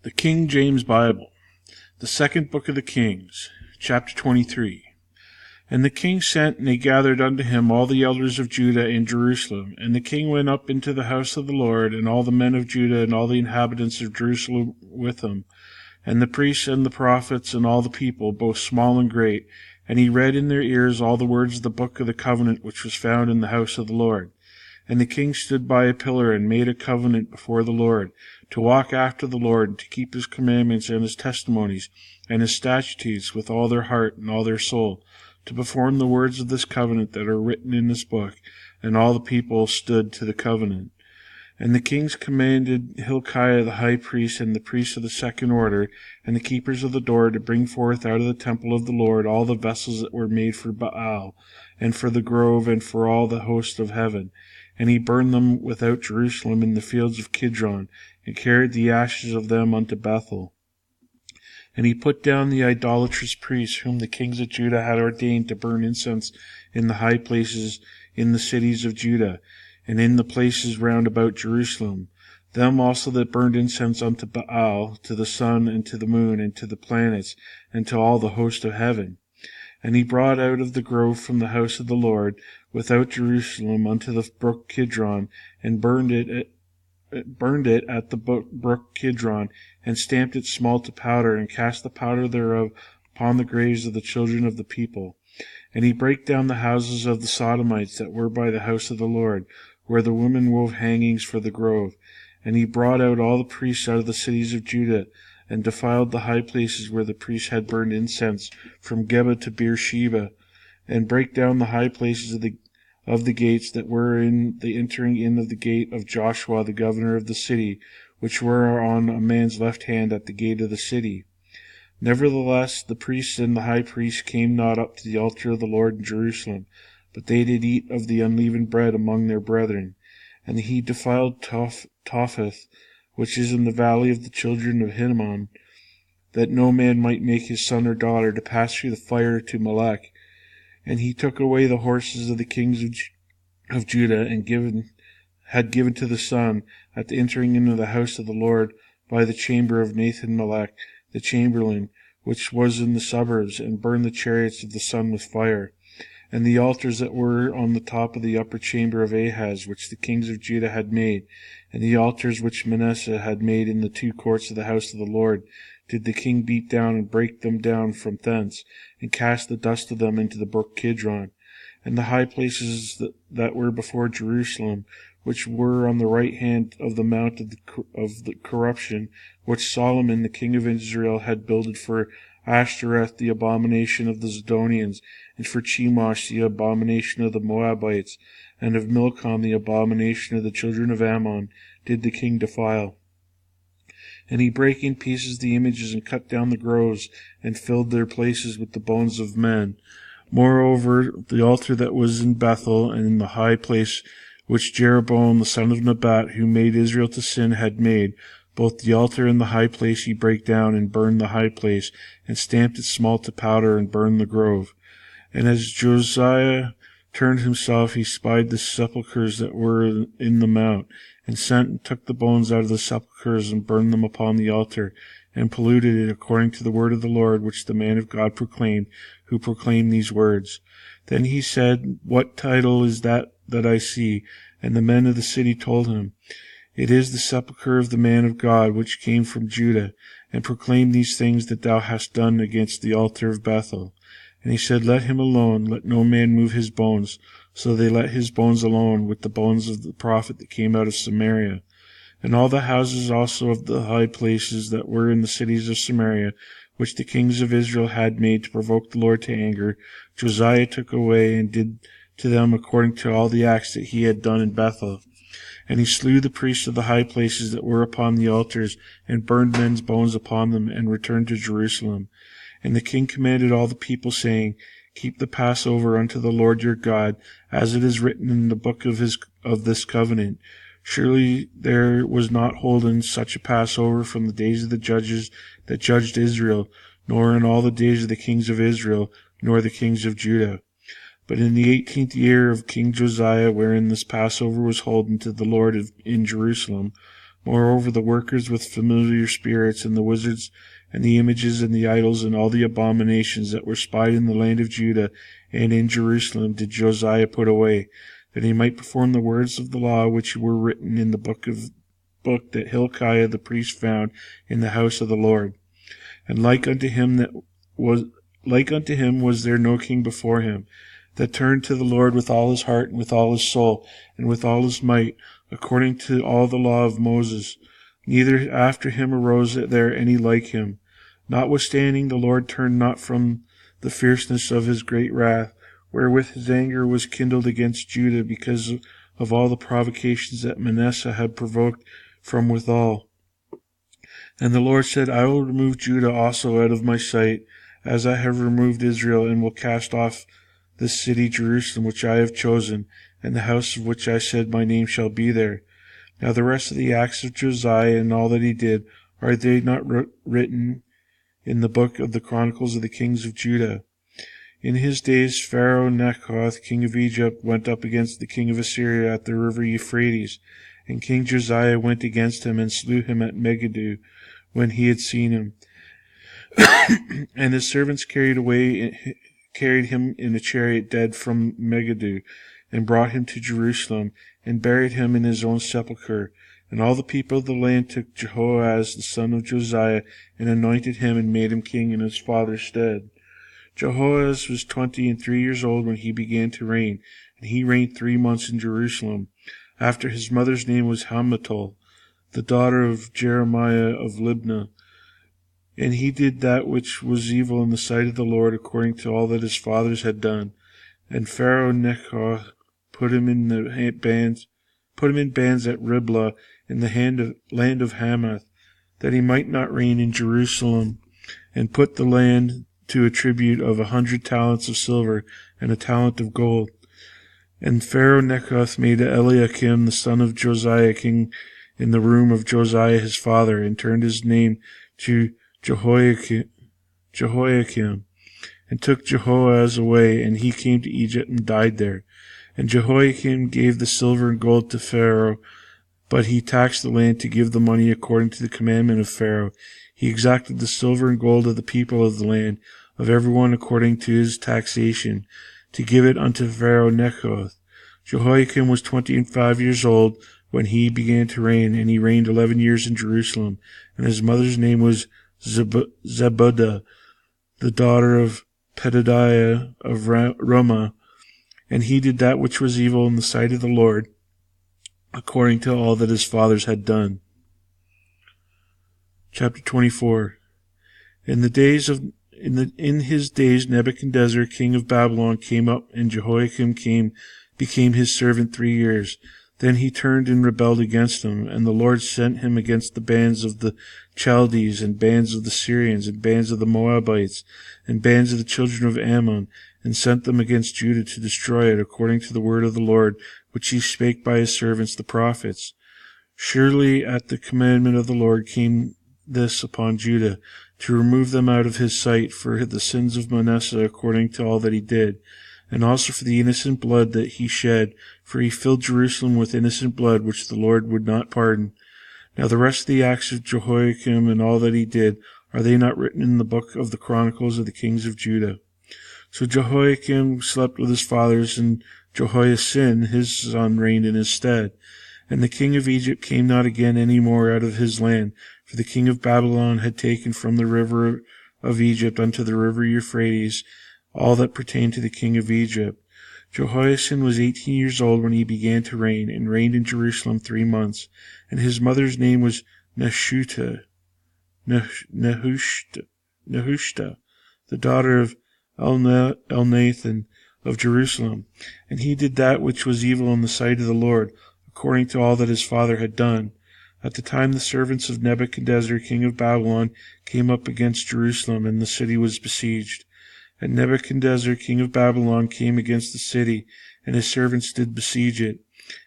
The King James Bible, the second book of the Kings, chapter 23. And the king sent, and they gathered unto him all the elders of Judah in Jerusalem. And the king went up into the house of the Lord, and all the men of Judah and all the inhabitants of Jerusalem with him, and the priests and the prophets and all the people, both small and great. And he read in their ears all the words of the book of the covenant which was found in the house of the Lord. And the king stood by a pillar and made a covenant before the Lord, to walk after the Lord, and to keep his commandments and his testimonies and his statutes with all their heart and all their soul, to perform the words of this covenant that are written in this book. And all the people stood to the covenant. And the kings commanded Hilkiah the high priest, and the priests of the second order, and the keepers of the door, to bring forth out of the temple of the Lord all the vessels that were made for Baal, and for the grove, and for all the host of heaven. And he burned them without Jerusalem in the fields of Kidron, and carried the ashes of them unto Bethel. And he put down the idolatrous priests, whom the kings of Judah had ordained to burn incense in the high places in the cities of Judah, and in the places round about Jerusalem. Them also that burned incense unto Baal, to the sun, and to the moon, and to the planets, and to all the host of heaven. And he brought out of the grove from the house of the Lord, without Jerusalem, unto the brook Kidron, and burned it at the brook Kidron, and stamped it small to powder, and cast the powder thereof upon the graves of the children of the people. And he brake down the houses of the Sodomites that were by the house of the Lord, where the women wove hangings for the grove. And he brought out all the priests out of the cities of Judah, and defiled the high places where the priests had burned incense, from Geba to Beersheba, and brake down the high places of the gates that were in the entering in of the gate of Joshua the governor of the city, which were on a man's left hand at the gate of the city. Nevertheless the priests and the high priest came not up to the altar of the Lord in Jerusalem, but they did eat of the unleavened bread among their brethren. And he defiled Topheth, which is in the valley of the children of Hinnom, that no man might make his son or daughter to pass through the fire to Molech. And he took away the horses of the kings of Judah, and had given to the sun, at the entering into the house of the Lord, by the chamber of Nathan-Melech, the chamberlain, which was in the suburbs, and burned the chariots of the sun with fire. And the altars that were on the top of the upper chamber of Ahaz, which the kings of Judah had made, and the altars which Manasseh had made in the two courts of the house of the Lord, did the king beat down and break them down from thence, and cast the dust of them into the brook Kidron. And the high places that were before Jerusalem, which were on the right hand of the mount of the corruption, which Solomon the king of Israel had builded for Ashtoreth the abomination of the Zidonians, and for Chemosh the abomination of the Moabites, and of Milcom the abomination of the children of Ammon, did the king defile. And he brake in pieces the images, and cut down the groves, and filled their places with the bones of men. Moreover, the altar that was in Bethel, and in the high place which Jeroboam the son of Nebat, who made Israel to sin, had made, both the altar and the high place he brake down, and burned the high place, and stamped it small to powder, and burned the grove. And as Josiah turned himself, he spied the sepulchres that were in the mount, and sent and took the bones out of the sepulchres, and burned them upon the altar, and polluted it according to the word of the Lord, which the man of God proclaimed, who proclaimed these words. Then he said, What title is that I see? And the men of the city told him, It is the sepulchre of the man of God, which came from Judah, and proclaimed these things that thou hast done against the altar of Bethel. And he said, Let him alone, let no man move his bones. So they let his bones alone, with the bones of the prophet that came out of Samaria. And all the houses also of the high places that were in the cities of Samaria, which the kings of Israel had made to provoke the Lord to anger, Josiah took away, and did to them according to all the acts that he had done in Bethel. And he slew the priests of the high places that were upon the altars, and burned men's bones upon them, and returned to Jerusalem. And the king commanded all the people, saying, Keep the Passover unto the Lord your God, as it is written in the book of this covenant. Surely there was not holden such a Passover from the days of the judges that judged Israel, nor in all the days of the kings of Israel, nor the kings of Judah. But in the 18th year of King Josiah, wherein this Passover was holden to the Lord in Jerusalem, Moreover, the workers with familiar spirits, and the wizards, and the images, and the idols, and all the abominations that were spied in the land of Judah and in Jerusalem did Josiah put away, that he might perform the words of the law which were written in the book that Hilkiah the priest found in the house of the Lord. And like unto him was there no king before him, that turned to the Lord with all his heart, and with all his soul, and with all his might, according to all the law of Moses. Neither after him arose there any like him. Notwithstanding, the Lord turned not from the fierceness of his great wrath, wherewith his anger was kindled against Judah, because of all the provocations that Manasseh had provoked from withal. And the Lord said, I will remove Judah also out of my sight, as I have removed Israel, and will cast off this city Jerusalem, which I have chosen, and the house of which I said my name shall be there. Now the rest of the acts of Josiah and all that he did, are they not written in the book of the Chronicles of the kings of Judah? In his days Pharaoh Necho, king of Egypt, went up against the king of Assyria at the river Euphrates, and King Josiah went against him and slew him at Megiddo when he had seen him. And his servants carried him in a chariot dead from Megiddo, and brought him to Jerusalem, and buried him in his own sepulchre. And all the people of the land took Jehoahaz the son of Josiah, and anointed him, and made him king in his father's stead. Jehoahaz was 23 years old when he began to reign, and he reigned 3 months in Jerusalem. After his mother's name was Hamutal, the daughter of Jeremiah of Libnah. And he did that which was evil in the sight of the Lord, according to all that his fathers had done. And Pharaoh Necho put him in bands at Riblah in the land of Hamath, that he might not reign in Jerusalem, and put the land to a tribute of 100 talents of silver and a talent of gold. And Pharaoh Necho made Eliakim the son of Josiah king in the room of Josiah his father, and turned his name to Jehoiakim, and took Jehoahaz away, and he came to Egypt and died there. And Jehoiakim gave the silver and gold to Pharaoh, but he taxed the land to give the money according to the commandment of Pharaoh. He exacted the silver and gold of the people of the land, of every one according to his taxation, to give it unto Pharaoh Necho. Jehoiakim was 25 years old when he began to reign, and he reigned 11 years in Jerusalem. And his mother's name was Zebudah, the daughter of Pedadiah of Ramah. And he did that which was evil in the sight of the Lord, according to all that his fathers had done. Chapter 24. In his days Nebuchadnezzar king of Babylon came up, and Jehoiakim became his servant 3 years. Then he turned and rebelled against him, and the Lord sent him against the bands of the Chaldees, and bands of the Syrians, and bands of the Moabites, and bands of the children of Ammon, and sent them against Judah to destroy it, according to the word of the Lord, which he spake by his servants the prophets. Surely at the commandment of the Lord came this upon Judah, to remove them out of his sight for the sins of Manasseh, according to all that he did, and also for the innocent blood that he shed, for he filled Jerusalem with innocent blood, which the Lord would not pardon. Now the rest of the acts of Jehoiakim and all that he did, are they not written in the book of the Chronicles of the kings of Judah? So Jehoiakim slept with his fathers, and Jehoiachin his son reigned in his stead. And the king of Egypt came not again any more out of his land, for the king of Babylon had taken from the river of Egypt unto the river Euphrates all that pertained to the king of Egypt. Jehoiachin was 18 years old when he began to reign, and reigned in Jerusalem 3 months. And his mother's name was Nehushta, the daughter of Elnathan of Jerusalem. And he did that which was evil in the sight of the Lord, according to all that his father had done. At the time the servants of Nebuchadnezzar king of Babylon came up against Jerusalem, and the city was besieged. And Nebuchadnezzar king of Babylon came against the city, and his servants did besiege it.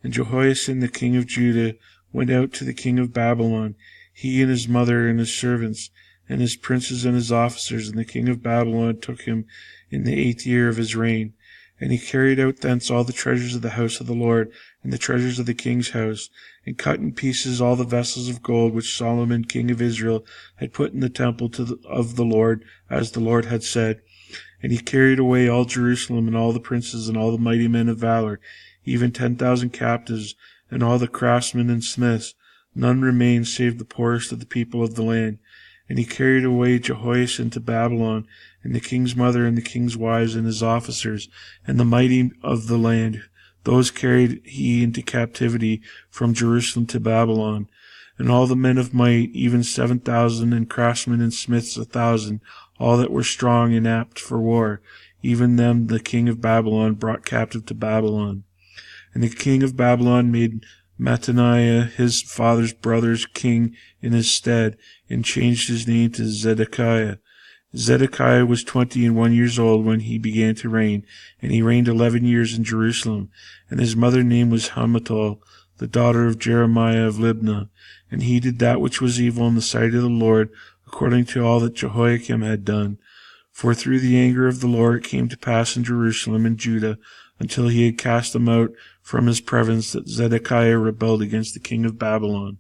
And Jehoiachin the king of Judah went out to the king of Babylon, he and his mother and his servants, and his princes and his officers. And the king of Babylon took him in the 8th year of his reign. And he carried out thence all the treasures of the house of the Lord, and the treasures of the king's house, and cut in pieces all the vessels of gold which Solomon king of Israel had put in the temple of the Lord, as the Lord had said. And he carried away all Jerusalem, and all the princes, and all the mighty men of valor, even 10,000 captives, and all the craftsmen and smiths. None remained save the poorest of the people of the land. And he carried away Jehoiachin to Babylon, and the king's mother, and the king's wives, and his officers, and the mighty of the land. Those carried he into captivity from Jerusalem to Babylon. And all the men of might, even 7,000, and craftsmen and smiths 1,000, all that were strong and apt for war, even them the king of Babylon brought captive to Babylon. And the king of Babylon made Mattaniah his father's brother's king in his stead, and changed his name to Zedekiah. Zedekiah was 21 years old when he began to reign, and he reigned 11 years in Jerusalem. And his mother's name was Hamutal, the daughter of Jeremiah of Libnah. And he did that which was evil in the sight of the Lord, according to all that Jehoiakim had done. For through the anger of the Lord it came to pass in Jerusalem and Judah, until he had cast them out from his province, that Zedekiah rebelled against the king of Babylon.